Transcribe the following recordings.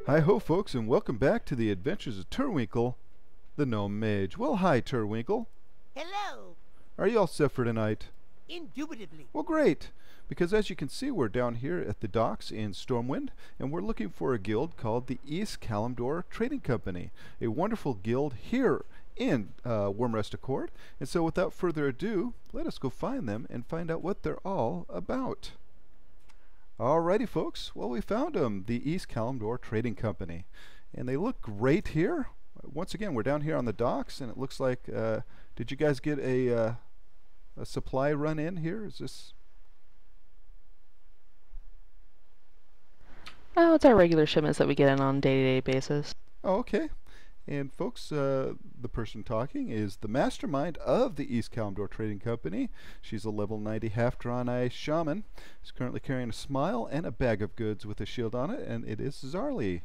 Hi ho folks, and welcome back to the adventures of Turwinkle, the gnome mage. Well, hi Turwinkle. Hello. Are you all set for tonight? Indubitably. Well, great, because as you can see, we're down here at the docks in Stormwind, and we're looking for a guild called the East Kalimdor Trading Company, a wonderful guild here in Wormrest Accord. And so without further ado, let us go find them and find out what they're all about. Alrighty folks, well, we found them, the East Kalimdor Trading Company, and they look great here. Once again, we're down here on the docks, and it looks like, did you guys get a supply run in here? Is this? Oh, it's our regular shipments that we get in on a day-to-day basis. Oh, okay. And folks, the person talking is the mastermind of the East Kalimdor Trading Company. She's a level 90 half-drawn eye shaman. She's currently carrying a smile and a bag of goods with a shield on it, and it is Zarly.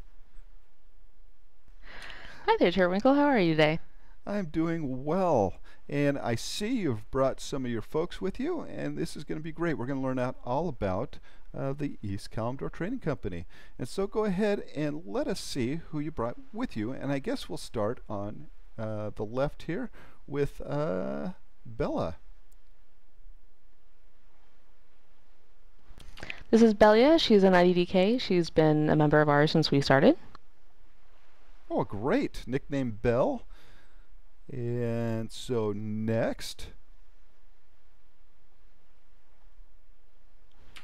Hi there, Turwinkle. How are you today? I'm doing well, and I see you've brought some of your folks with you, and this is going to be great. We're going to learn out all about the East Kalimdor Trading Company. And so go ahead and let us see who you brought with you, and I guess we'll start on the left here with Bella. This is Belia. She's an IDDK. She's been a member of ours since we started. Oh, great. Nickname Belle. And so next.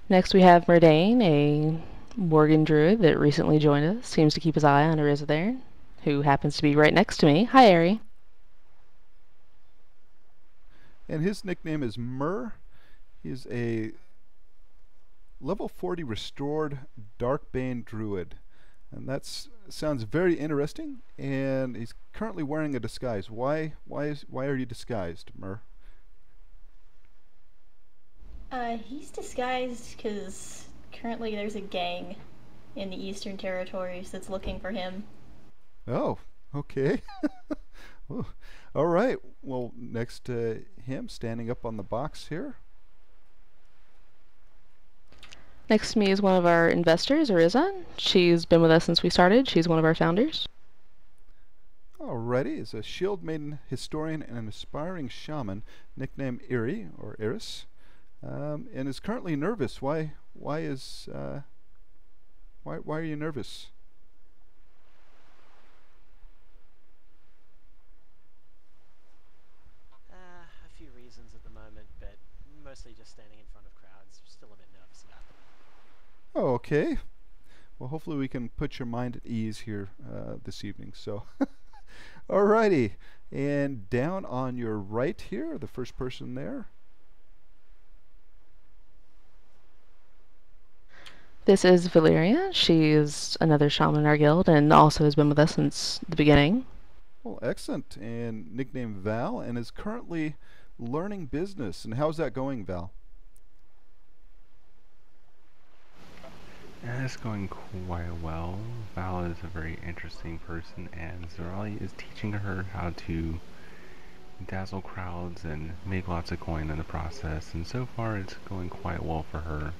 Next we have Murdane, a Morgan druid that recently joined us. Seems to keep his eye on Ariza there, who happens to be right next to me. Hi, Ari. And his nickname is Mur. He's a level 40 restored Darkbane druid. And that sounds very interesting, and he's currently wearing a disguise. Why are you disguised, Mur? He's disguised because currently there's a gang in the Eastern Territories that's looking for him. Oh, okay. Ooh. All right. Well, next to him, standing up on the box here. Next to me is one of our investors, Ariza. She's been with us since we started. She's one of our founders. Alrighty, is a shield maiden historian and an aspiring shaman, nicknamed Iri or Iris, and is currently nervous. Why are you nervous? A few reasons at the moment, but mostly just standing in front of crowds. Still a bit nervous about them. Oh, okay. Well, hopefully we can put your mind at ease here this evening. So, alrighty, and down on your right here, the first person there. This is Valeria. She's another shaman in our guild and also has been with us since the beginning. Well, excellent. And nicknamed Val, and is currently learning business. And how's that going, Val? It's going quite well. Val is a very interesting person, and Zarali is teaching her how to dazzle crowds and make lots of coin in the process, and so far it's going quite well for her.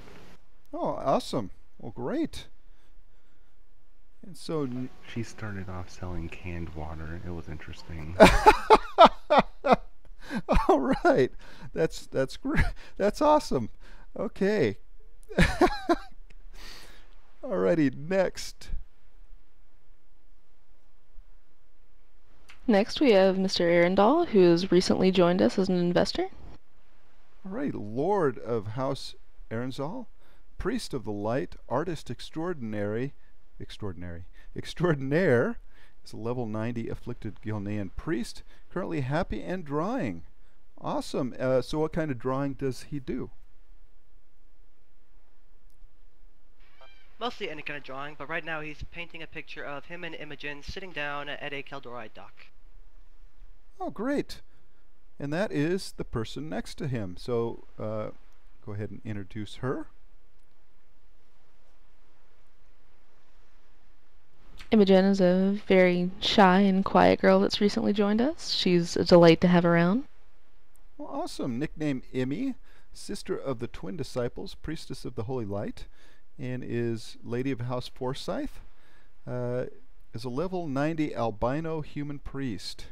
Oh, awesome. Well, great. And so she started off selling canned water. It was interesting. All right. That's great. That's awesome. Okay. Alrighty, next. Next we have Mr. Arundel, who's recently joined us as an investor. Alright, Lord of House Arundel, Priest of the Light, Artist Extraordinary, Extraordinaire, is a level 90 Afflicted Gilnean Priest, currently happy and drawing. Awesome. So what kind of drawing does he do? Mostly any kind of drawing, but right now he's painting a picture of him and Imogen sitting down at a Keldorite dock. Oh, great. And that is the person next to him. So go ahead and introduce her. Imogen is a very shy and quiet girl that's recently joined us. She's a delight to have around. Well, awesome. Nickname Imi, sister of the twin disciples, priestess of the Holy Light, and is Lady of House Forsyth. is a level 90 albino human priest.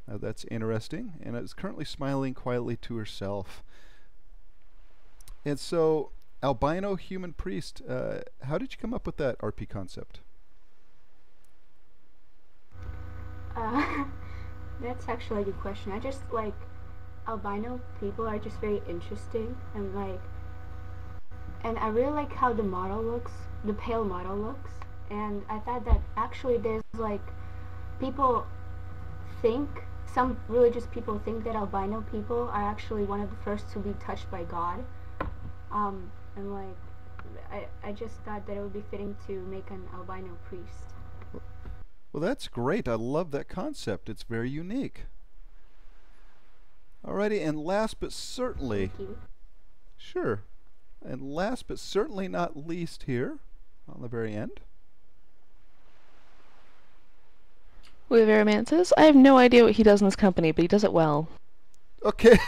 That's interesting, and is currently smiling quietly to herself. And so, albino human priest, how did you come up with that RP concept? That's actually a good question. I just like albino people are just very interesting and I really like how the model looks, the pale model looks, and I thought that actually there's like people think some religious people think that albino people are actually one of the first to be touched by God. And like I just thought that it would be fitting to make an albino priest. Well, that's great. I love that concept. It's very unique. Alrighty, and last but certainly, Thank you. sure, and last but certainly not least here, on the very end. With Aromances, I have no idea what he does in this company, but he does it well. Okay.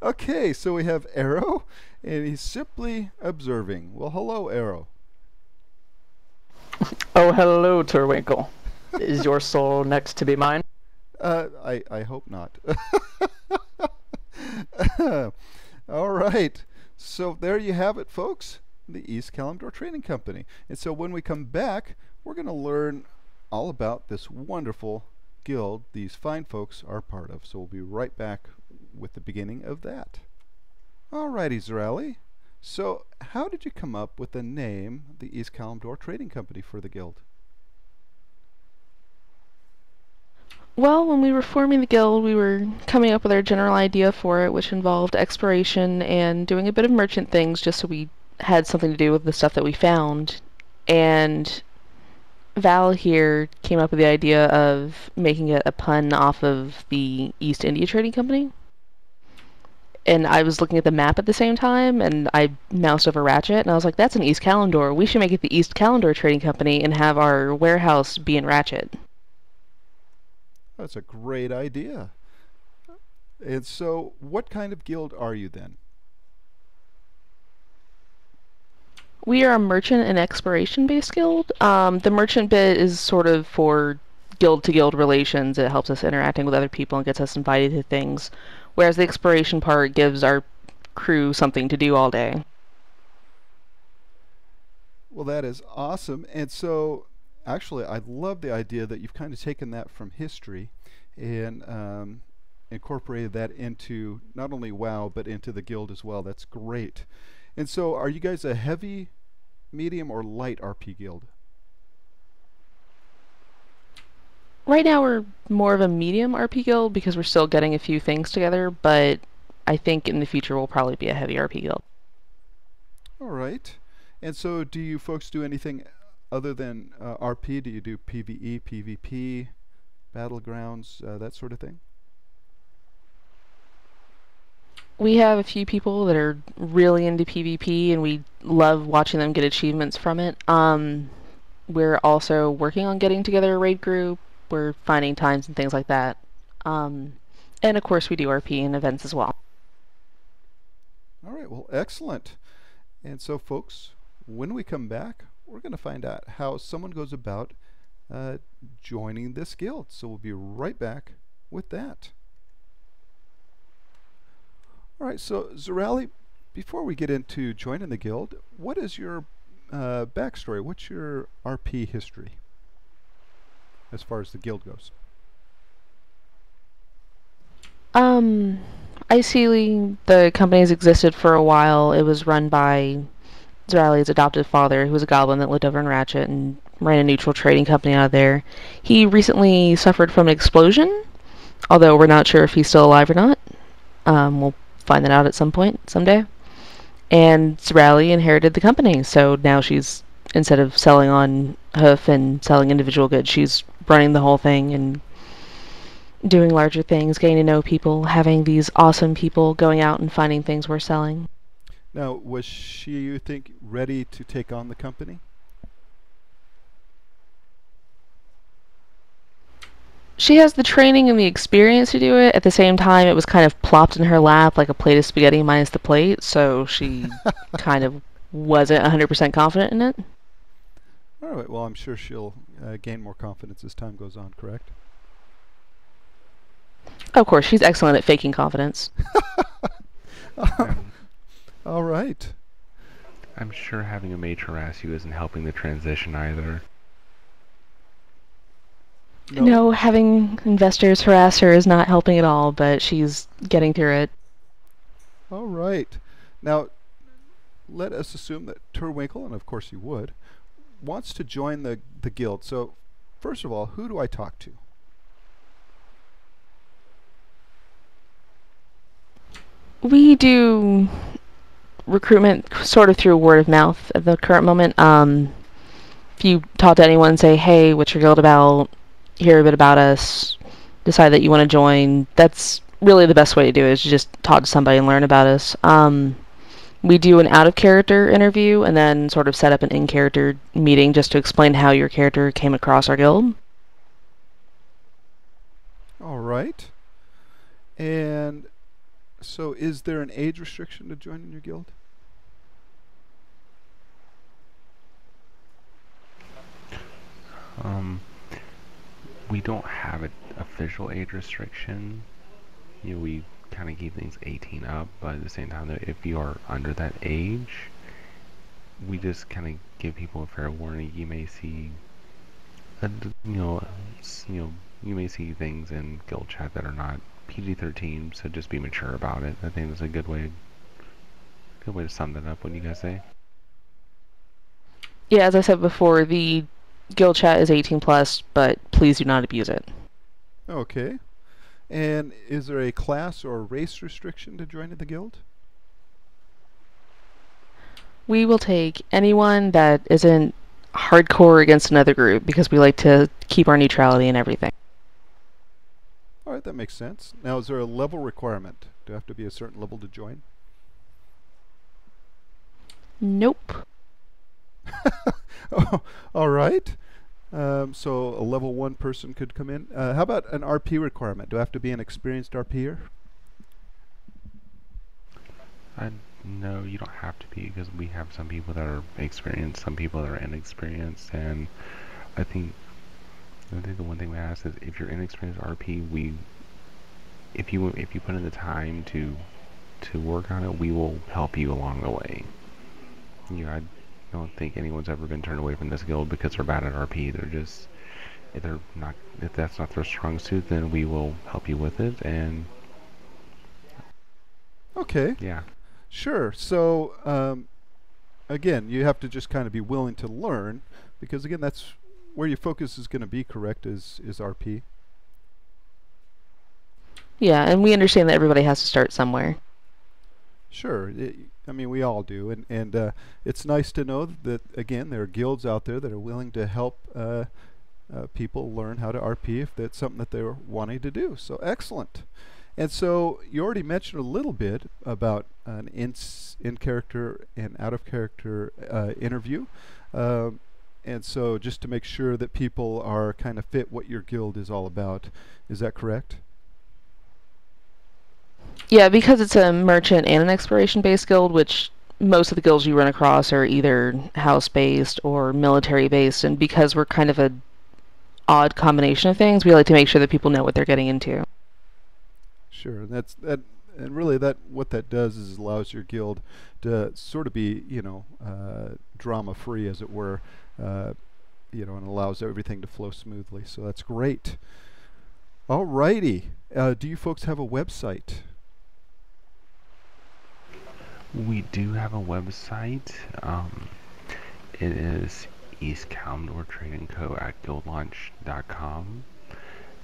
Okay, so we have Arrow, and he's simply observing. Well, hello, Arrow. Oh, hello, Turwinkle. Is your soul next to be mine? I hope not. All right. So there you have it, folks. The East Kalimdor Trading Company. And so when we come back, we're going to learn all about this wonderful guild these fine folks are part of. So we'll be right back with the beginning of that. Alrighty, Zerali. So how did you come up with the name, the East Kalimdor Trading Company, for the guild? Well, when we were forming the guild, we were coming up with our general idea for it, which involved exploration and doing a bit of merchant things just so we had something to do with the stuff that we found. And Val here came up with the idea of making it a pun off of the East India Trading Company. And I was looking at the map at the same time, and I moused over Ratchet, and I was like, that's an East Kalimdor. We should make it the East Kalimdor Trading Company and have our warehouse be in Ratchet. That's a great idea. And so, what kind of guild are you then? We are a merchant and exploration-based guild. The merchant bit is sort of for guild-to-guild relations. It helps us interacting with other people and gets us invited to things. Whereas the exploration part gives our crew something to do all day. Well, that is awesome. And so, actually, I love the idea that you've kind of taken that from history and incorporated that into not only WoW, but into the guild as well. That's great. And so, are you guys a heavy, medium, or light RP guild? Right now we're more of a medium RP guild because we're still getting a few things together, but I think in the future we'll probably be a heavy RP guild. All right. And so, do you folks do anything other than RP? Do you do PvE, PvP, battlegrounds, that sort of thing? We have a few people that are really into PvP, and we love watching them get achievements from it. We're also working on getting together a raid group. We're finding times and things like that. And of course we do RP and events as well. All right, well, excellent. And so, folks, when we come back, we're going to find out how someone goes about joining this guild. So we'll be right back with that. All right, so Zerali, before we get into joining the guild, what is your backstory? What's your RP history as far as the guild goes? ICELI, the company has existed for a while. It was run by Zerali's adopted father, who was a goblin that lived over in Ratchet and ran a neutral trading company out of there. He recently suffered from an explosion, although we're not sure if he's still alive or not. We'll find that out at some point, someday. And Zerali inherited the company, so now she's, instead of selling on hoof and selling individual goods, she's running the whole thing and doing larger things, getting to know people, having these awesome people going out and finding things we're selling. Now, was she, you think, ready to take on the company? She has the training and the experience to do it. At the same time, it was kind of plopped in her lap like a plate of spaghetti minus the plate, so she kind of wasn't 100% confident in it. All right, well, I'm sure she'll gain more confidence as time goes on, correct? Of course, she's excellent at faking confidence. Um, All right. I'm sure having a mage harass you isn't helping the transition either. No, having investors harass her is not helping at all, but she's getting through it. All right. Now, let us assume that Turwinkle, and of course you would, wants to join the guild. So, first of all, who do I talk to? We do recruitment sort of through word of mouth at the current moment. If you talk to anyone, say, hey, what's your guild about? Hear a bit about us. Decide that you want to join. That's really the best way to do it, is just talk to somebody and learn about us. We do an out-of-character interview and then sort of set up an in-character meeting just to explain how your character came across our guild. All right. And so is there an age restriction to joining your guild? We don't have an official age restriction. We kind of keep things 18 up, but at the same time, if you are under that age, we just kind of give people a fair warning. You may see, you may see things in guild chat that are not PG-13, so just be mature about it. I think that's a good way to sum that up. What do you guys say? Yeah, as I said before, the guild chat is 18 plus, but please do not abuse it. Okay. And is there a class or race restriction to joining the guild? We will take anyone that isn't hardcore against another group because we like to keep our neutrality and everything. All right, that makes sense. Now, is there a level requirement? Do you have to be a certain level to join? Nope. Oh, all right. So a level 1 person could come in. How about an RP requirement? Do I have to be an experienced RPer? No, you don't have to be, because we have some people that are experienced, some people that are inexperienced, and I think the one thing we ask is if you're inexperienced RP, if you put in the time to work on it, we will help you along the way. I don't think anyone's ever been turned away from this guild because they're bad at RP. They're just, if that's not their strong suit, then we will help you with it. And okay. Yeah. Sure. So again, you have to just kind of be willing to learn, because again, that's where your focus is going to be, correct, is RP. Yeah, and we understand that everybody has to start somewhere. Sure. I mean, we all do, and it's nice to know that, again, there are guilds out there that are willing to help people learn how to RP if that's something that they're wanting to do. So excellent. And so you already mentioned a little bit about an in-character and out-of-character interview. And so just to make sure that people are kind of fit what your guild is all about, is that correct? Yeah, because it's a merchant and an exploration-based guild, which most of the guilds you run across are either house-based or military-based, and because we're kind of an odd combination of things, we like to make sure that people know what they're getting into. Sure, and really what that does is allows your guild to sort of be, drama-free, as it were, and allows everything to flow smoothly. So that's great. Alrighty, do you folks have a website? We do have a website. It is East Kalimdor Trading Co. at guildlaunch.com.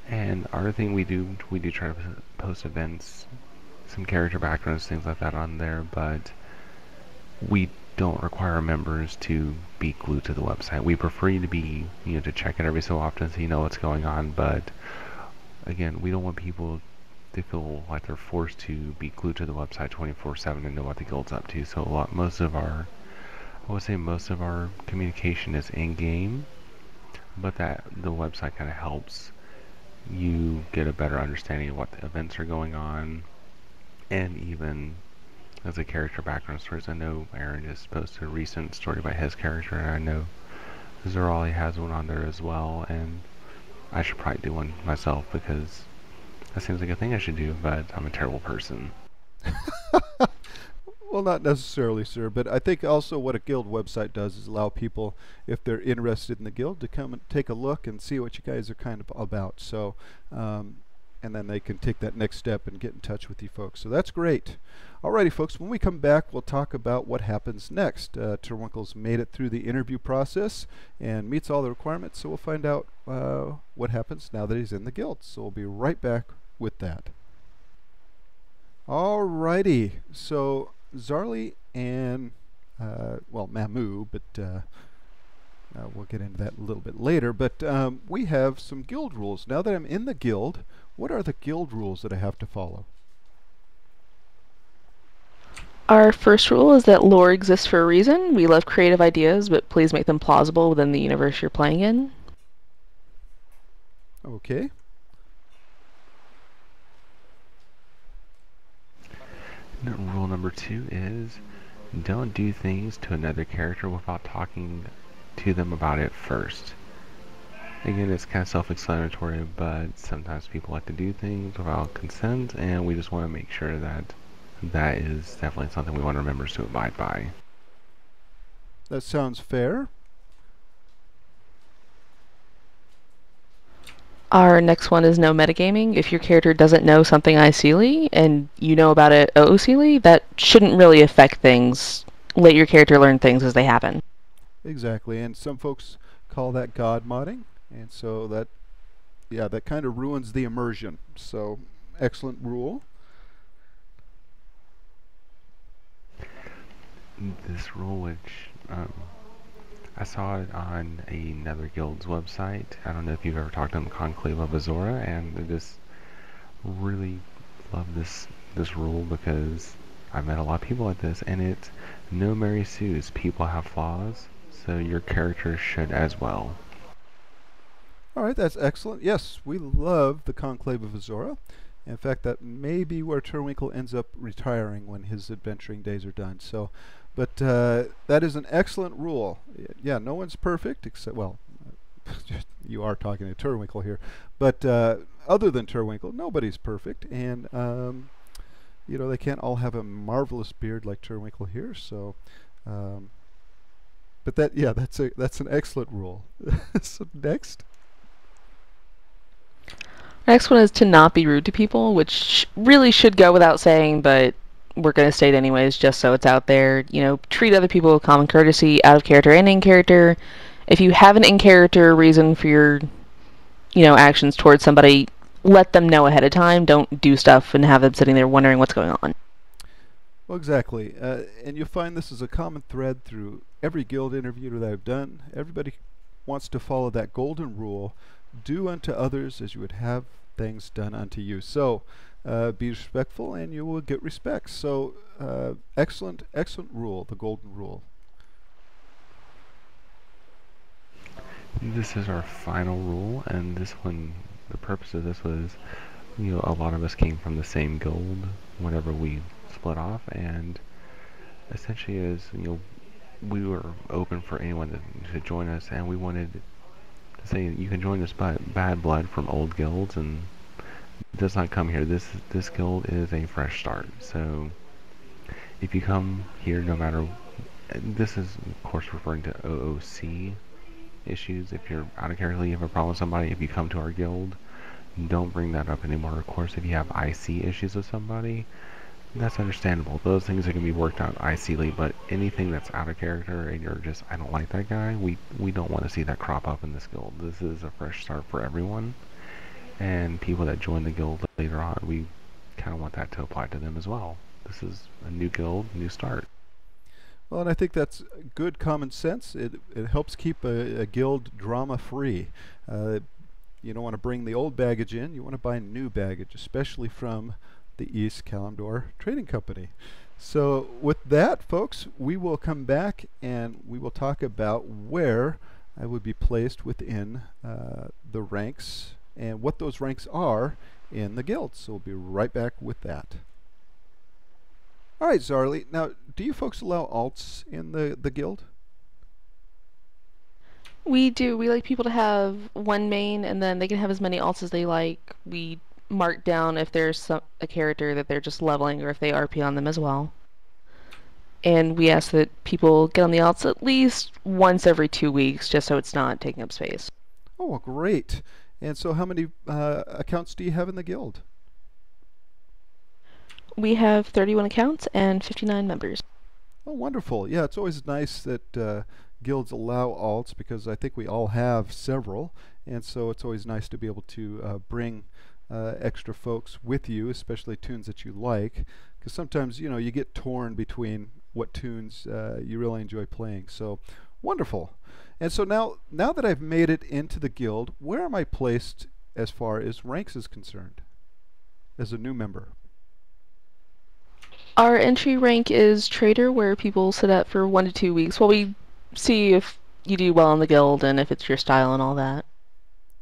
And other thing we do try to post events, some character backgrounds, things like that on there, but we don't require members to be glued to the website. We prefer you to be, to check it every so often so you know what's going on, but again, we don't want people to feel like they're forced to be glued to the website 24/7 and know what the guild's up to. So most of our communication is in-game, but that the website kind of helps you get a better understanding of what the events are going on, and even as a character background stories. I know Aaron just posted a recent story about his character, and I know Zerali has one on there as well, and I should probably do one myself because that seems like a thing I should do, but I'm a terrible person. Well, not necessarily, sir, but I think also what a guild website does is allow people, if they're interested in the guild, to come and take a look and see what you guys are kind of about. So, and then they can take that next step and get in touch with you folks. So that's great. Alrighty, folks, when we come back, we'll talk about what happens next. Turwinkle's made it through the interview process and meets all the requirements, so we'll find out what happens now that he's in the guild. So we'll be right back with that. Alrighty, so Zarly and, well, Mamu, but we'll get into that a little bit later. But we have some guild rules. Now that I'm in the guild, what are the guild rules that I have to follow? Our first rule is that lore exists for a reason. We love creative ideas, but please make them plausible within the universe you're playing in. Okay. Rule number 2 is don't do things to another character without talking to them about it first. Again, it's kind of self-explanatory, but sometimes people like to do things without consent, and we just want to make sure that that is definitely something we want our members to abide by. That sounds fair. Our next one is no metagaming. If your character doesn't know something ICly and you know about it OOCly, that shouldn't really affect things. Let your character learn things as they happen. Exactly, and some folks call that god modding, and so that, yeah, that kind of ruins the immersion. So, excellent rule. This rule, which I saw it on another guild's website. I don't know if you've ever talked to them, Conclave of Azora, and I just really love this rule because I've met a lot of people like this, and it's no Mary Sue's. People have flaws, so your character should as well. Alright, that's excellent. Yes, we love the Conclave of Azora. In fact, that may be where Turwinkle ends up retiring when his adventuring days are done. So, but that is an excellent rule. Yeah, no one's perfect except, well, you are talking to Turwinkle here, but other than Turwinkle, nobody's perfect, and you know, they can't all have a marvelous beard like Turwinkle here. So, but that, yeah, that's an excellent rule. So next. Next one is to not be rude to people, which really should go without saying, but we're going to state anyways just so it's out there. You know, treat other people with common courtesy, out of character and in character. If you have an in character reason for your, you know, actions towards somebody, let them know ahead of time. Don't do stuff and have them sitting there wondering what's going on. Well, exactly. And you'll find this is a common thread through every guild interview that I've done. Everybody wants to follow that golden rule: do unto others as you would have things done unto you. So be respectful and you will get respect. So excellent rule, the golden rule. This is our final rule, and this one, the purpose of this was, you know, a lot of us came from the same guild whenever we split off, and essentially is, you know, we were open for anyone to join us, and we wanted to say you can join us, but bad blood from old guilds and does not come here. This guild is a fresh start. So if you come here, no matter, this is of course referring to OOC issues. If you're out of character, you have a problem with somebody, if you come to our guild, don't bring that up anymore. Of course, if you have IC issues with somebody, that's understandable. Those things are going to be worked out ICly, but anything that's out of character and you're just, I don't like that guy, we don't want to see that crop up in this guild. This is a fresh start for everyone, and people that join the guild later on, we kind of want that to apply to them as well. This is a new guild, new start. Well, and I think that's good common sense. It helps keep a guild drama free. You don't want to bring the old baggage in. You want to buy new baggage, especially from the East Kalimdor Trading Company. So with that, folks, we will come back and we will talk about where I would be placed within the ranks and what those ranks are in the guild. So we'll be right back with that. All right, Zarly. Now, do you folks allow alts in the guild? We do. We like people to have one main, and then they can have as many alts as they like. We mark down if there's a character that they're just leveling, or if they RP on them as well. And we ask that people get on the alts at least once every 2 weeks, just so it's not taking up space. Oh, great. And so how many accounts do you have in the guild? We have 31 accounts and 59 members. Oh, wonderful. Yeah, it's always nice that guilds allow alts because I think we all have several. And so it's always nice to be able to bring extra folks with you, especially tunes that you like. Because sometimes, you know, you get torn between what tunes you really enjoy playing. So wonderful. And so now that I've made it into the guild, where am I placed as far as ranks is concerned as a new member? Our entry rank is trader, where people sit up for 1 to 2 weeks while we see if you do well in the guild and if it's your style and all that.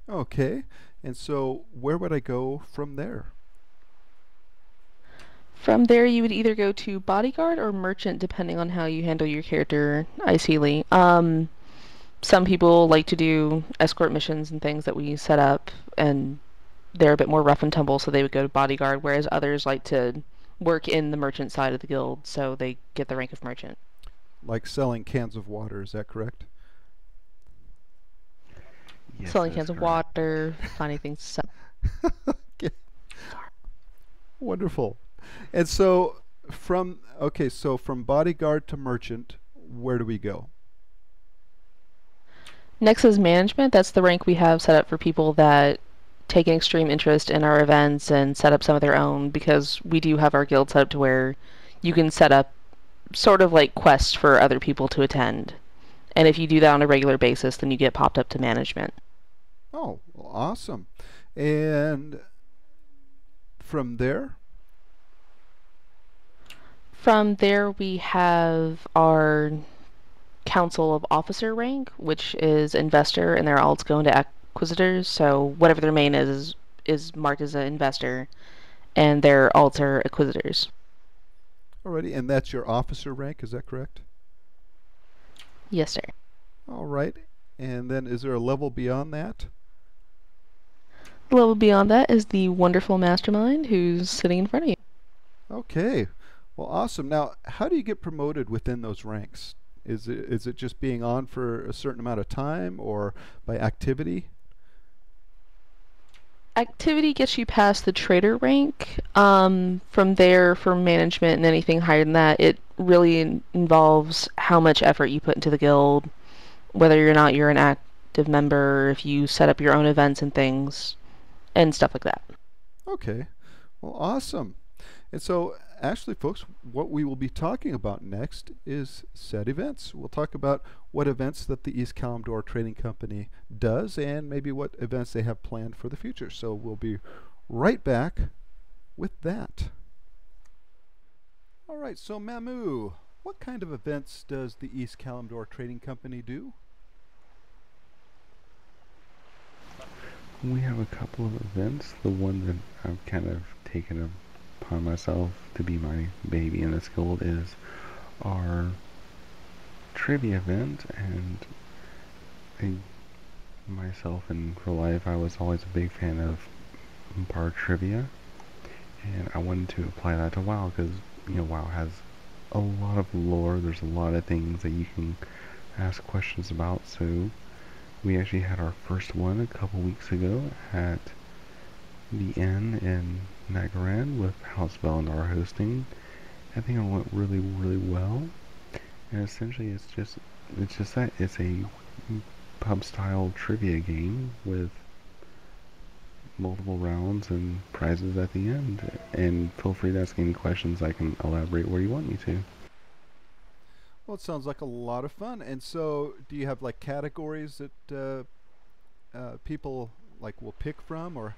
Okay. And so where would I go from there? From there, you would either go to bodyguard or merchant, depending on how you handle your character, ideally. Some people like to do escort missions and things that we set up, and they're a bit more rough and tumble, so they would go to bodyguard, whereas others like to work in the merchant side of the guild, so they get the rank of merchant. Like selling cans of water, is that correct? Yes, Selling that cans is of correct. water, finding things to sell. Okay. Wonderful. And so from bodyguard to merchant, where do we go? Next is management. That's the rank we have set up for people that take an extreme interest in our events and set up some of their own, because we do have our guild set up to where you can set up sort of like quests for other people to attend. And if you do that on a regular basis, then you get popped up to management. Oh, well, awesome. And from there? From there, we have our Council of Officer rank, which is investor, and their alts go into acquisitors. So whatever their main is marked as an investor, and their alts are acquisitors. Alrighty, and that's your officer rank, is that correct? Yes, sir. All right. And then is there a level beyond that? The level beyond that is the wonderful mastermind who's sitting in front of you. Okay. Well, awesome. Now, how do you get promoted within those ranks? Is it just being on for a certain amount of time or by activity? Activity gets you past the trader rank. From there, for management and anything higher than that, it really involves how much effort you put into the guild, whether or not you're an active member, if you set up your own events and things, and stuff like that. Okay. Well, awesome. And so, actually, folks, what we will be talking about next is set events. We'll talk about what events that the East Kalimdor Trading Company does and maybe what events they have planned for the future. So we'll be right back with that. All right, so Mamu, what kind of events does the East Kalimdor Trading Company do? We have a couple of events. The one that I've kind of taken upon myself to be my baby in this guild is our trivia event, and myself in real life, I was always a big fan of bar trivia, and I wanted to apply that to WoW because, you know, WoW has a lot of lore. There's a lot of things that you can ask questions about, so we actually had our first one a couple weeks ago at the inn in Nagaran with House Valinor hosting. I think it went really, really well. And essentially it's just that it's a pub style trivia game with multiple rounds and prizes at the end. And feel free to ask any questions. I can elaborate where you want me to. Well, it sounds like a lot of fun. And so, do you have like categories that people like will pick from, or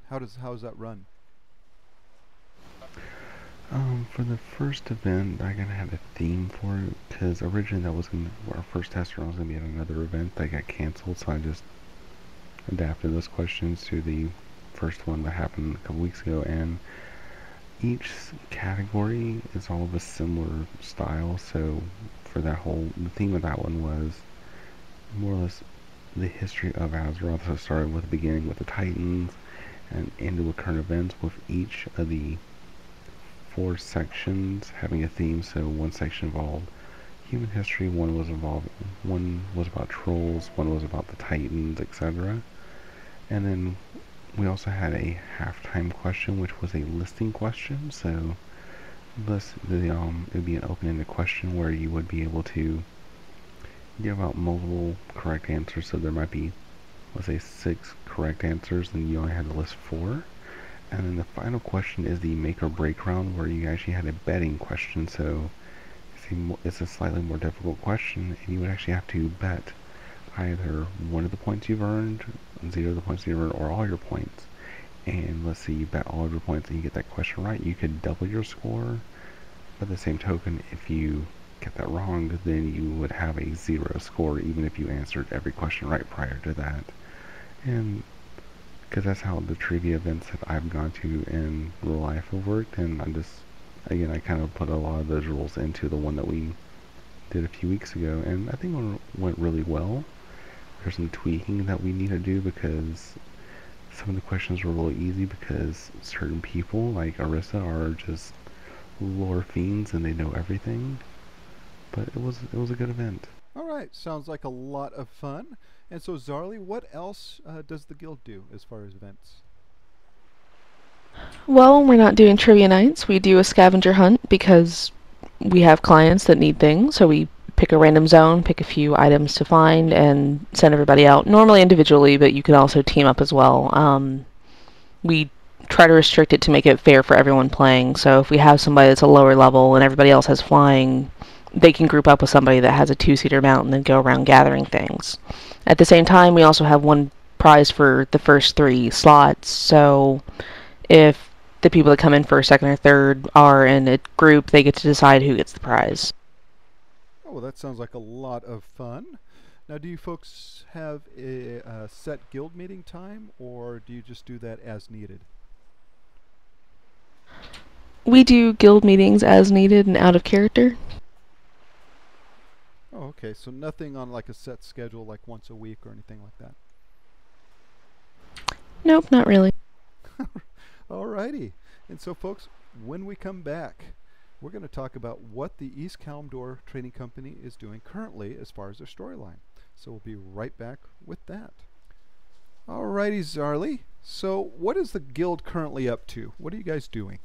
how does that run? For the first event, I kind of had a theme for it because originally that was our first test run was gonna be at another event that got canceled, so I just adapted those questions to the first one that happened a couple weeks ago, and each category is all of a similar style. So for that the theme of that one was more or less the history of Azeroth. So starting with the beginning with the Titans and ended with current events, with each of the 4 sections having a theme. So one section involved human history, one was about trolls, one was about the Titans, etc. And then we also had a halftime question, which was a listing question. So it would be an open-ended question where you would be able to give out multiple correct answers. So there might be, let's say, 6 correct answers, and you only had to list 4. And then the final question is the make or break round, where you actually had a betting question. So it's a slightly more difficult question, and you would actually have to bet either 1 of the points you've earned, 0 of the points you've earned, or all your points. And let's say you bet all of your points and you get that question right, you could double your score. By the same token, if you get that wrong, then you would have a 0 score, even if you answered every question right prior to that. And because that's how the trivia events that I've gone to in real life have worked, and I kind of put a lot of those rules into the one that we did a few weeks ago, and I think it went really well. There's some tweaking that we need to do because some of the questions were really easy because certain people, like Arissa, are just lore fiends and they know everything. But it was a good event. All right, sounds like a lot of fun. And so, Zarly, what else does the guild do as far as events? Well, we're not doing trivia nights. We do a scavenger hunt because we have clients that need things, so we pick a random zone, pick a few items to find, and send everybody out, normally individually, but you can also team up as well. We try to restrict it to make it fair for everyone playing, so if we have somebody that's a lower level and everybody else has flying, they can group up with somebody that has a 2-seater mount and then go around gathering things. At the same time, we also have one prize for the first 3 slots, so if the people that come in first, second, or third are in a group, they get to decide who gets the prize. Oh, well, that sounds like a lot of fun. Now, do you folks have a set guild meeting time, or do you just do that as needed? We do guild meetings as needed and out of character. Oh, okay, so nothing on like a set schedule, like once a week or anything like that? Nope, not really. Alrighty. And so, folks, when we come back, we're going to talk about what the East Kalimdor Trading Company is doing currently as far as their storyline. So we'll be right back with that. Alrighty, Zarly. So what is the guild currently up to? What are you guys doing?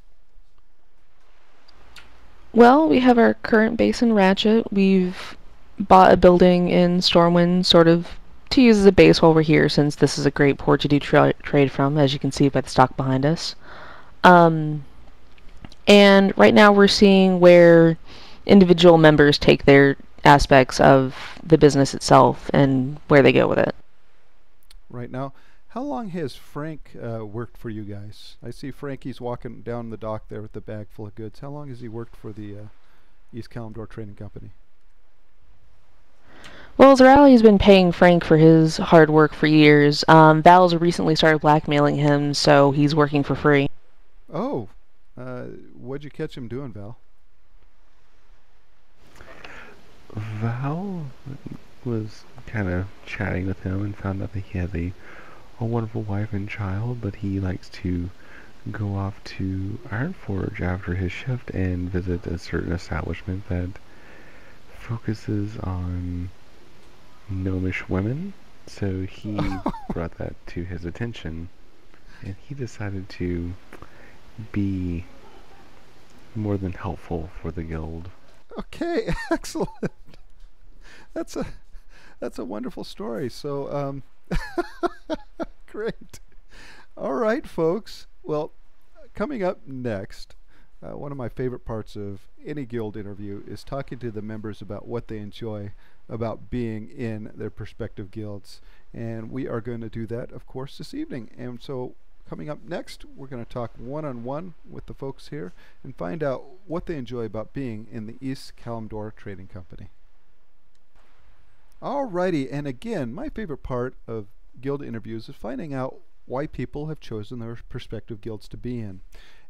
Well, we have our current base in Ratchet. We've bought a building in Stormwind, sort of to use as a base while we're here, since this is a great port to do trade from, as you can see by the stock behind us. And right now we're seeing where individual members take their aspects of the business itself and where they go with it. Right now, how long has Frank worked for you guys? I see Frankie's walking down the dock there with the bag full of goods. How long has he worked for the East Kalimdor Trading Company? Well, Zarali's been paying Frank for his hard work for years. Val's recently started blackmailing him, so he's working for free. Oh, what'd you catch him doing, Val? Val was kind of chatting with him and found out that he has a wonderful wife and child, but he likes to go off to Ironforge after his shift and visit a certain establishment that focuses on gnomish women. So he brought that to his attention, and he decided to be more than helpful for the guild. Okay, excellent. That's a wonderful story. So great. All right, folks. Well, coming up next, one of my favorite parts of any guild interview is talking to the members about what they enjoy about being in their respective guilds. And we are going to do that, of course, this evening. And so coming up next, we're going to talk one-on-one with the folks here and find out what they enjoy about being in the East Kalimdor Trading Company. Alrighty, and again, my favorite part of guild interviews is finding out why people have chosen their respective guilds to be in.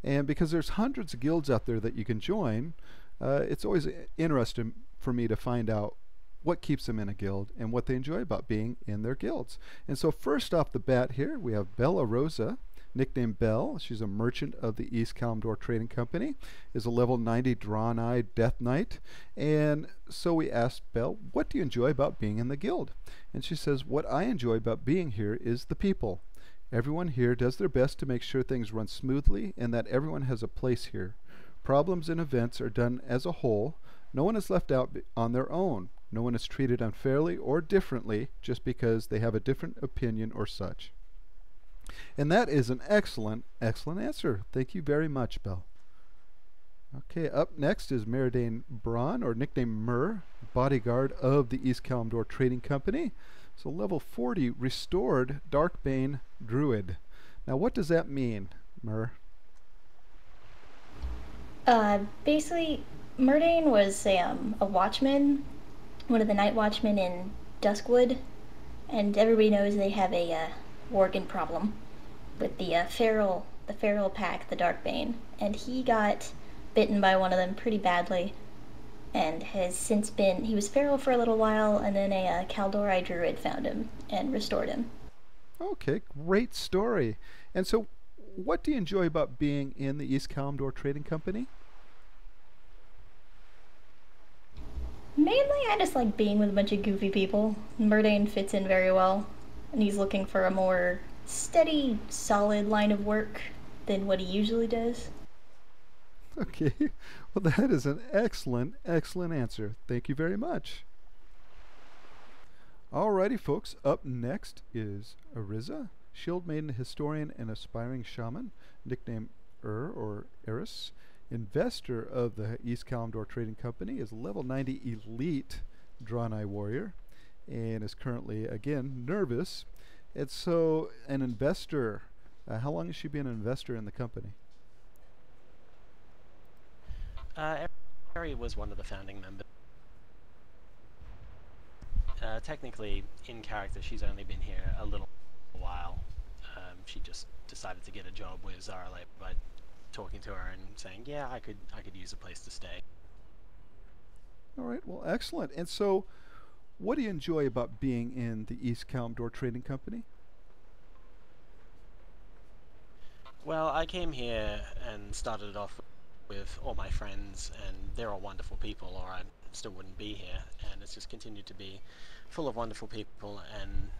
And because there's hundreds of guilds out there that you can join, it's always interesting for me to find out what keeps them in a guild and what they enjoy about being in their guilds. And so first off the bat here, we have Bella Rosa, nicknamed Belle. She's a merchant of the East Kalimdor Trading Company, is a level 90 Drawn-Eye Death Knight. And so we asked Belle, what do you enjoy about being in the guild? And she says, what I enjoy about being here is the people. Everyone here does their best to make sure things run smoothly and that everyone has a place here. Problems and events are done as a whole. No one is left out on their own. No one is treated unfairly or differently just because they have a different opinion or such. And that is an excellent, excellent answer. Thank you very much, Belle. Okay, up next is Meridane Braun, or nicknamed Mur, bodyguard of the East Kalimdor Trading Company. So level 40, restored Darkbane Druid. Now what does that mean, Mur? Basically, Murdane was a watchman, one of the night watchmen in Duskwood, and everybody knows they have a Worgen problem with the feral pack, the Darkbane, and he got bitten by one of them pretty badly, and has since been, he was feral for a little while, and then a Kaldorite druid found him and restored him. Okay, great story. And so what do you enjoy about being in the East Kalimdor Trading Company? Mainly, I just like being with a bunch of goofy people. Murdane fits in very well, and he's looking for a more steady, solid line of work than what he usually does. Okay, well that is an excellent, excellent answer. Thank you very much. Alrighty folks, up next is Ariza, Shield Maiden Historian and Aspiring Shaman, nicknamed or Eris, investor of the East Kalimdor Trading Company, is level 90 Elite Drawn-Eye Warrior, and is currently, again, nervous. And so, an investor, how long has she been an investor in the company? Eri was one of the founding members. Technically, in character, she's only been here a little while. She just decided to get a job with Zarale by talking to her and saying, yeah, I could use a place to stay. All right, well, excellent. And so, what do you enjoy about being in the East Kalimdor Trading Company? Well, I came here and started off with all my friends, and they're all wonderful people, or I still wouldn't be here. And it's just continued to be full of wonderful people and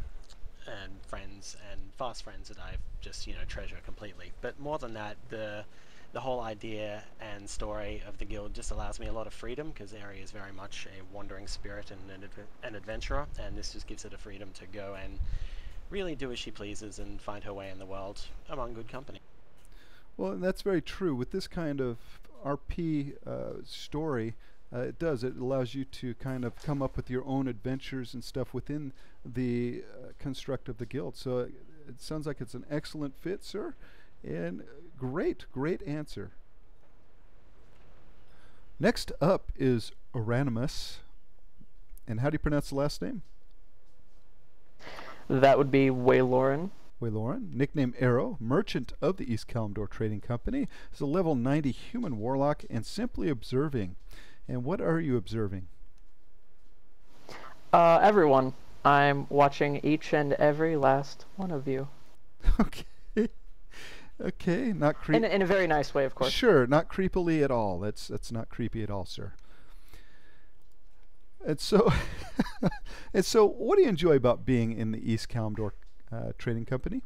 friends and fast friends that I've just treasure completely. But more than that, the whole idea and story of the guild just allows me a lot of freedom, because Eri is very much a wandering spirit and an adventurer, and this just gives her the freedom to go and really do as she pleases and find her way in the world among good company. Well, and that's very true. With this kind of RP story, it allows you to kind of come up with your own adventures and stuff within the construct of the guild. So it sounds like it's an excellent fit, sir, and great answer. Next up is Oranimus, and how do you pronounce the last name? That would be Wayloran. Wayloran, nicknamed Arrow, merchant of the East Kalimdor Trading Company, is a level 90 human warlock and simply observing. And what are you observing? Everyone. I'm watching each and every last one of you. Okay. Okay, not creepy. In a very nice way, of course. Sure, not creepily at all. That's not creepy at all, sir. And so, and so, what do you enjoy about being in the East Kalimdor Trading Company?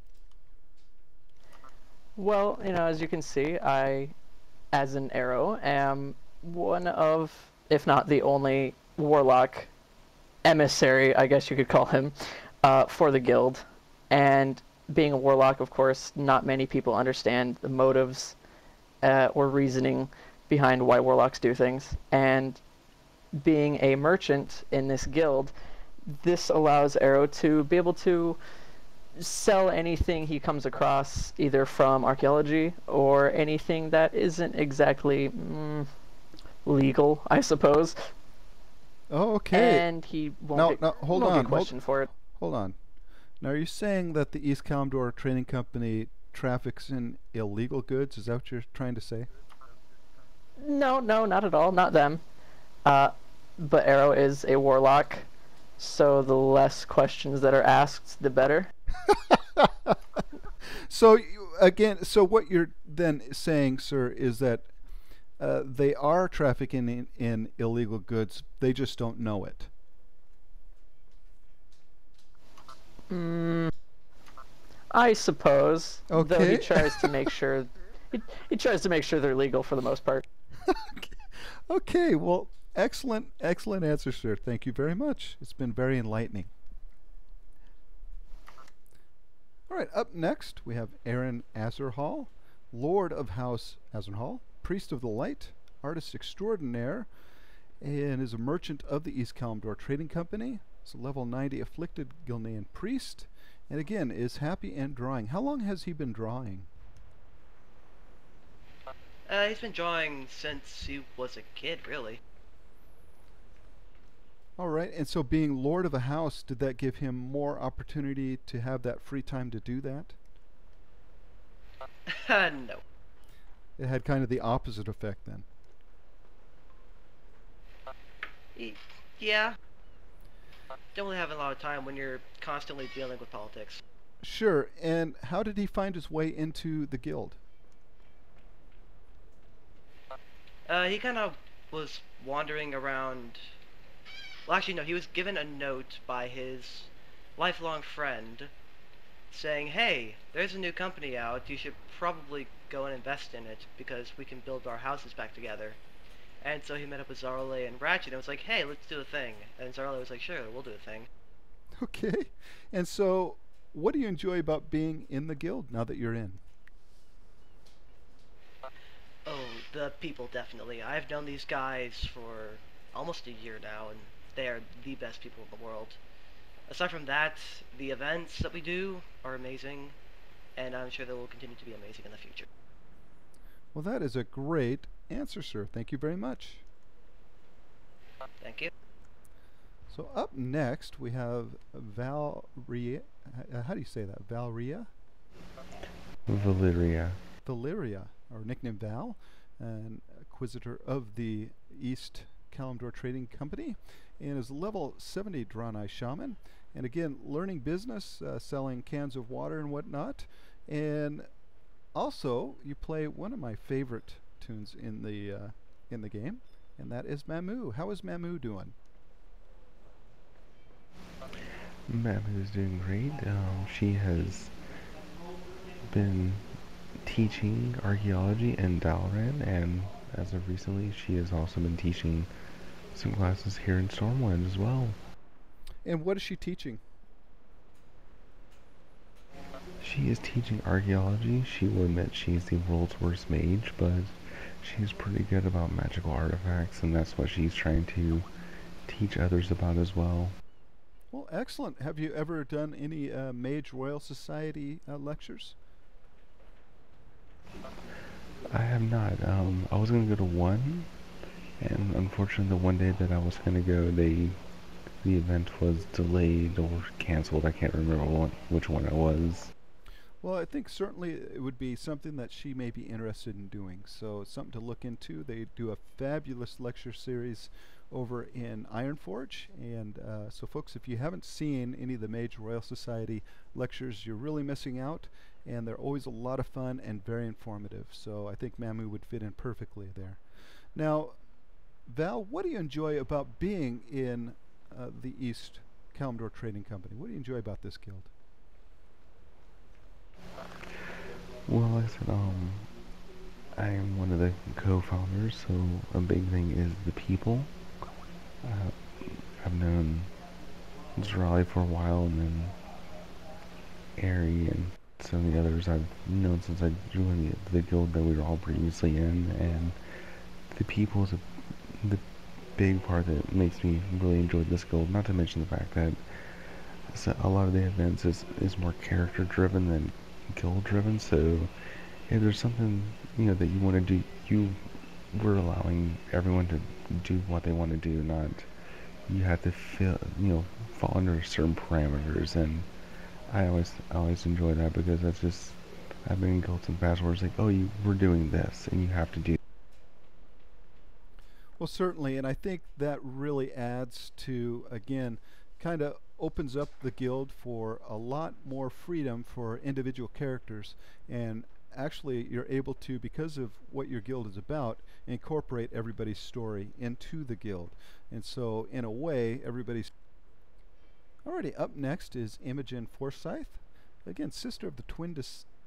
Well, as you can see, I, as an Arrow, am one of, if not the only, warlock emissary, I guess you could call him, for the guild. And being a warlock, of course, not many people understand the motives or reasoning behind why warlocks do things. And being a merchant in this guild, this allows Arrow to be able to sell anything he comes across, either from archaeology or anything that isn't exactly legal, I suppose. Oh, okay. And he won't get questioned for it. Hold on. Now, are you saying that the East Kalimdor Trading Company traffics in illegal goods? Is that what you're trying to say? No, not at all. Not them. But Arrow is a warlock, so the less questions that are asked, the better. So again, so what you're then saying, sir, is that they are trafficking in illegal goods. They just don't know it. Mm, I suppose, though he Okay. tries to make sure he tries to make sure they're legal for the most part. Okay. Well, excellent, excellent answer, sir. Thank you very much. It's been very enlightening. All right. Up next, we have Aaron Azerhall, Lord of House Azerhall, Priest of the Light, Artist Extraordinaire, and is a merchant of the East Kalimdor Trading Company. He's a level 90 afflicted Gilnean priest, and again is happy and drawing. How long has he been drawing? He's been drawing since he was a kid, really. All right, and so being lord of a house, did that give him more opportunity to have that free time to do that? No. It had kind of the opposite effect then. Yeah. Don't really have a lot of time when you're constantly dealing with politics. Sure, and how did he find his way into the guild? He kind of was wandering around. Well, actually, no, he was given a note by his lifelong friend saying, hey, there's a new company out, you should probably go and invest in it because we can build our houses back together. And so he met up with Zarle and Ratchet and was like, hey, let's do a thing. And Zarle was like, sure, we'll do a thing. Okay, and so what do you enjoy about being in the guild now that you're in? Oh, the people, definitely. I've known these guys for almost a year now, and they are the best people in the world. Aside from that, the events that we do are amazing, and I'm sure they will continue to be amazing in the future. Well, that is a great answer, sir. Thank you very much. Thank you. So up next we have Valria. How do you say that? Valria? Valeria. Valeria, or nickname Val, an acquisitor of the East Kalimdor Trading Company, and is level 70 Draenei Shaman. And again, learning business, selling cans of water and whatnot. And also, you play one of my favorite tunes in the game, and that is Mamu. How is Mamu doing? Mamu is doing great. She has been teaching archaeology in Dalaran, and as of recently, she has also been teaching some classes here in Stormwind as well. And what is she teaching? She is teaching archaeology. She will admit she's the world's worst mage, but she's pretty good about magical artifacts, and that's what she's trying to teach others about as well. Well, excellent. Have you ever done any Mage Royal Society lectures? I have not. I was going to go to one, and unfortunately the one day that I was going to go, the event was delayed or canceled. I can't remember which one it was. Well, I think certainly it would be something that she may be interested in doing. So it's something to look into. They do a fabulous lecture series over in Ironforge. And so folks, if you haven't seen any of the Mage Royal Society lectures, you're really missing out. And they're always a lot of fun and very informative. So I think Mamu would fit in perfectly there. Now, Val, what do you enjoy about being in the East Kalimdor Trading Company? What do you enjoy about this guild? Well, like I said, I am one of the co-founders, so a big thing is the people. I've known Zerali for a while, and then Ari and some of the others I've known since I joined the guild that we were all previously in, and the people is the big part that makes me really enjoy this guild, not to mention the fact that a lot of the events is more character driven than guild driven, so if there's something that you want to do, we're allowing everyone to do what they want to do, not you have to fall under certain parameters. And I always enjoy that, because that's just, I've been in guilds in the past where it's like, oh, we're doing this and you have to do. Well, certainly, and I think that really adds to, again, kind of opens up the guild for a lot more freedom for individual characters, and actually you're able to, because of what your guild is about, incorporate everybody's story into the guild. And so in a way, everybody's already. Up next is Imogen Forsyth, again sister of the twin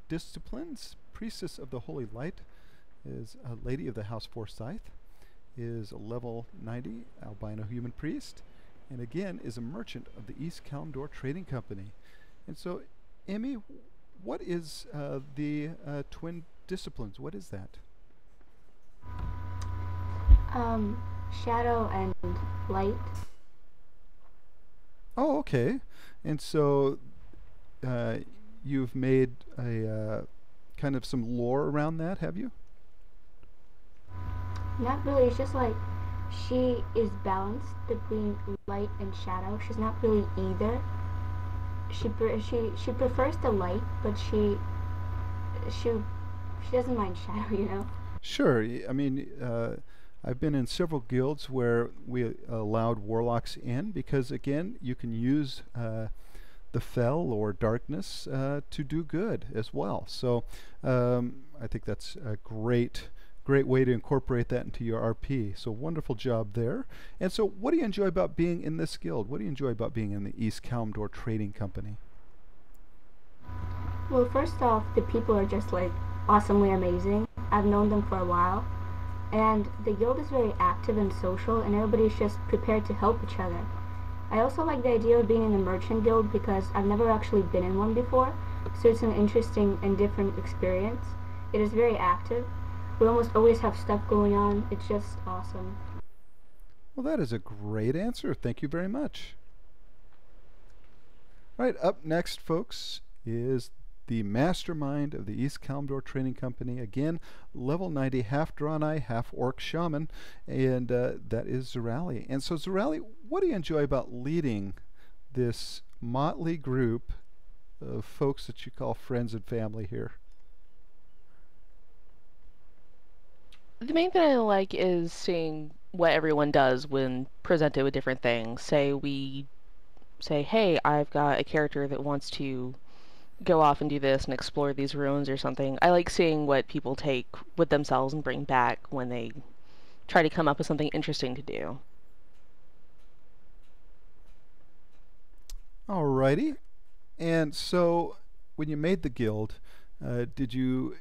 disciplines, priestess of the holy light, is a lady of the house Forsyth, is a level 90 albino human priest, and again is a merchant of the East Kalimdor Trading Company. And so, Emmy, what is the twin disciplines? What is that? Shadow and light. Oh, okay. And so you've made a kind of some lore around that, have you? Not really. It's just like she is balanced between light and shadow. She's not really either. She prefers the light, but she doesn't mind shadow. You know. Sure. I mean, I've been in several guilds where we allowed warlocks in because, again, you can use the fel or darkness to do good as well. So I think that's a great way to incorporate that into your RP. So wonderful job there. And so what do you enjoy about being in this guild? What do you enjoy about being in the East Kalimdor Trading Company? Well, first off, the people are just like awesomely amazing. I've known them for a while. And the guild is very active and social, and everybody's just prepared to help each other. I also like the idea of being in a merchant guild because I've never actually been in one before, so it's an interesting and different experience. It is very active. We almost always have stuff going on. It's just awesome. Well, that is a great answer. Thank you very much. All right, up next, folks, is the mastermind of the East Kalimdor Trading Company. Again, level 90, half Draenei, half Orc Shaman, and that is Zerali. And so, Zerali, what do you enjoy about leading this motley group of folks that you call friends and family here? The main thing I like is seeing what everyone does when presented with different things. Say we say, hey, I've got a character that wants to go off and do this and explore these ruins or something. I like seeing what people take with themselves and bring back when they try to come up with something interesting to do. Alrighty. And so, when you made the guild, did you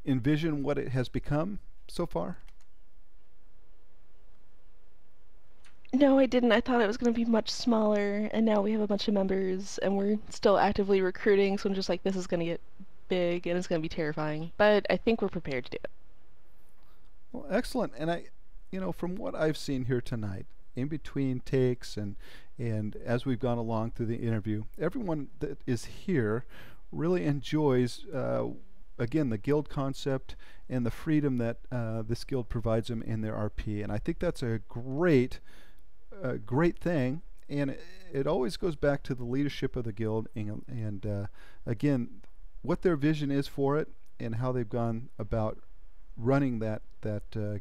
envision what it has become so far? No, I didn't. I thought it was going to be much smaller, and now we have a bunch of members, and we're still actively recruiting, so I'm just like, this is going to get big, and it's going to be terrifying. But I think we're prepared to do it. Well, excellent. And from what I've seen here tonight, in between takes and as we've gone along through the interview, everyone that is here really enjoys again, the guild concept and the freedom that this guild provides them in their RP. And I think that's a great thing. And it always goes back to the leadership of the guild and again, what their vision is for it and how they've gone about running that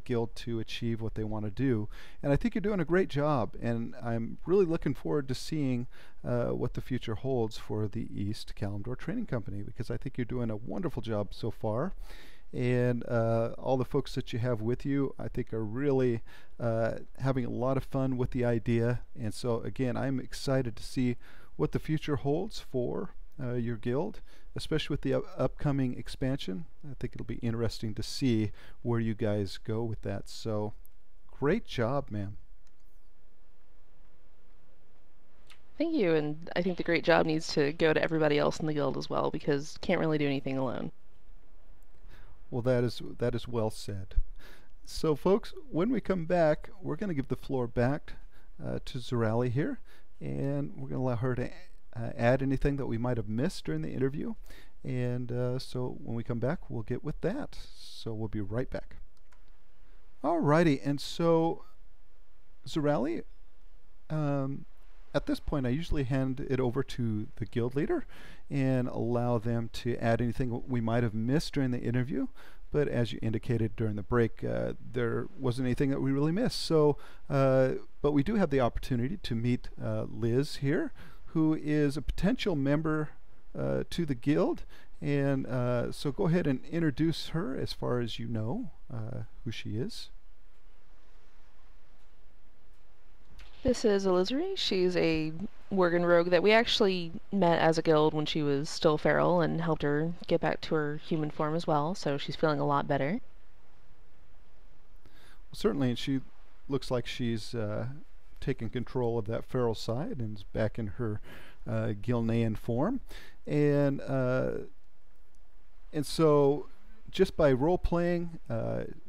guild to achieve what they want to do. And I think you're doing a great job, and I'm really looking forward to seeing what the future holds for the East Kalimdor Trading Company, because I think you're doing a wonderful job so far. And all the folks that you have with you, I think, are really having a lot of fun with the idea. And so again, I'm excited to see what the future holds for your guild, especially with the upcoming expansion. I think it'll be interesting to see where you guys go with that. So great job, ma'am. Thank you, and I think the great job needs to go to everybody else in the guild as well, because can't really do anything alone. Well, that is well said. So folks, when we come back, we're going to give the floor back to Zerali here, and we're going to allow her to add anything that we might have missed during the interview. And so when we come back, we'll get with that. So we'll be right back. Alrighty, and so Zerali, at this point I usually hand it over to the guild leader and allow them to add anything we might have missed during the interview. but as you indicated during the break, there wasn't anything that we really missed. So, but we do have the opportunity to meet Liz here, who is a potential member to the guild. And so go ahead and introduce her as far as you know who she is. This is Elizabeth. She's a Worgen rogue that we actually met as a guild when she was still feral and helped her get back to her human form as well, so she's feeling a lot better. Certainly, and she looks like she's taken control of that feral side and is back in her Gilnean form. And so just by role-playing,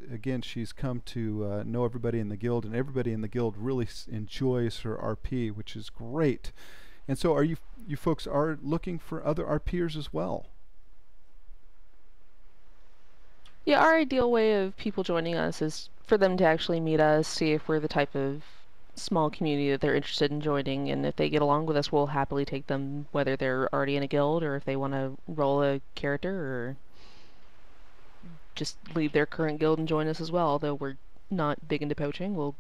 again, she's come to know everybody in the guild, and everybody in the guild really enjoys her RP, which is great. And so are you folks are looking for other RPers as well? Yeah, our ideal way of people joining us is for them to actually meet us, see if we're the type of small community that they're interested in joining, and if they get along with us, we'll happily take them, whether they're already in a guild or if they want to roll a character or just leave their current guild and join us as well. Although we're not big into poaching, we'll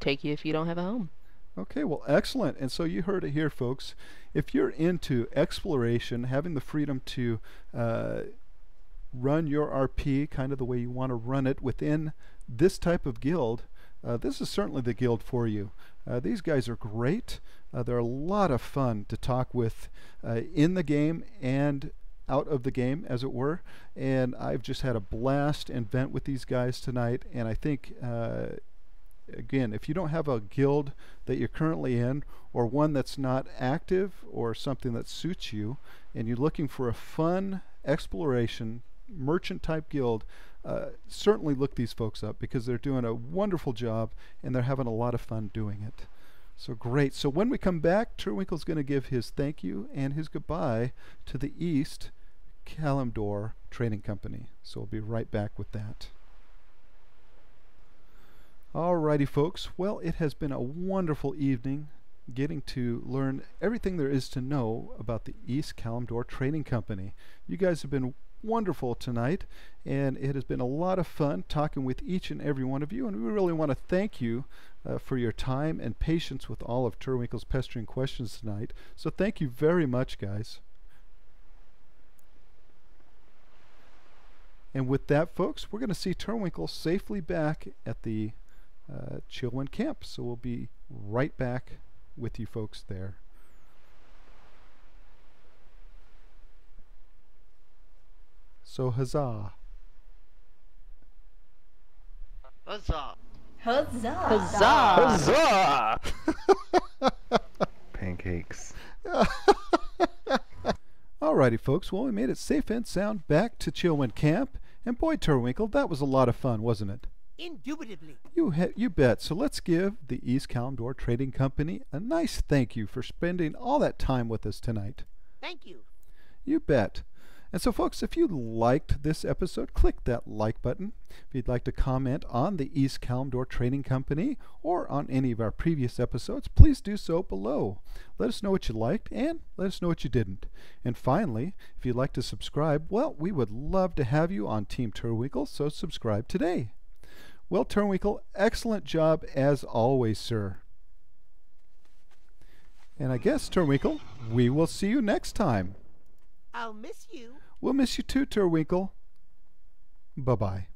take you if you don't have a home. Okay, well, excellent. And so you heard it here, folks. If you're into exploration, having the freedom to run your RP kind of the way you want to run it within this type of guild, this is certainly the guild for you. These guys are great. They're a lot of fun to talk with in the game and out of the game, as it were. And I've just had a blast and vent with these guys tonight. And I think, again, if you don't have a guild that you're currently in, or one that's not active, or something that suits you, and you're looking for a fun exploration merchant type guild, certainly look these folks up, because they're doing a wonderful job and they're having a lot of fun doing it. So great. So when we come back, Turwinkle's going to give his thank you and his goodbye to the East Kalimdor Trading Company. So we'll be right back with that. Alrighty, folks. Well, it has been a wonderful evening getting to learn everything there is to know about the East Kalimdor Trading Company. You guys have been wonderful tonight, and it has been a lot of fun talking with each and every one of you, and we really want to thank you for your time and patience with all of Turwinkle's pestering questions tonight. So thank you very much, guys. And with that, folks, we're going to see Turwinkle safely back at the Chillwind camp. So we'll be right back with you folks there. So huzzah. Huzzah! Huzzah! Huzzah! Huzzah! Pancakes. Alrighty, folks. Well, we made it safe and sound back to Chillwind camp. And boy, Turwinkle, that was a lot of fun, wasn't it? Indubitably. You bet. So let's give the East Kalimdor Trading Company a nice thank you for spending all that time with us tonight. Thank you. You bet. And so, folks, if you liked this episode, click that like button. If you'd like to comment on the East Kalimdor Trading Company or on any of our previous episodes, please do so below. Let us know what you liked and let us know what you didn't. And finally, if you'd like to subscribe, well, we would love to have you on Team Turwinkle, so subscribe today. Well, Turwinkle, excellent job as always, sir. And I guess, Turwinkle, we will see you next time. I'll miss you. We'll miss you too, Turwinkle. Bye-bye.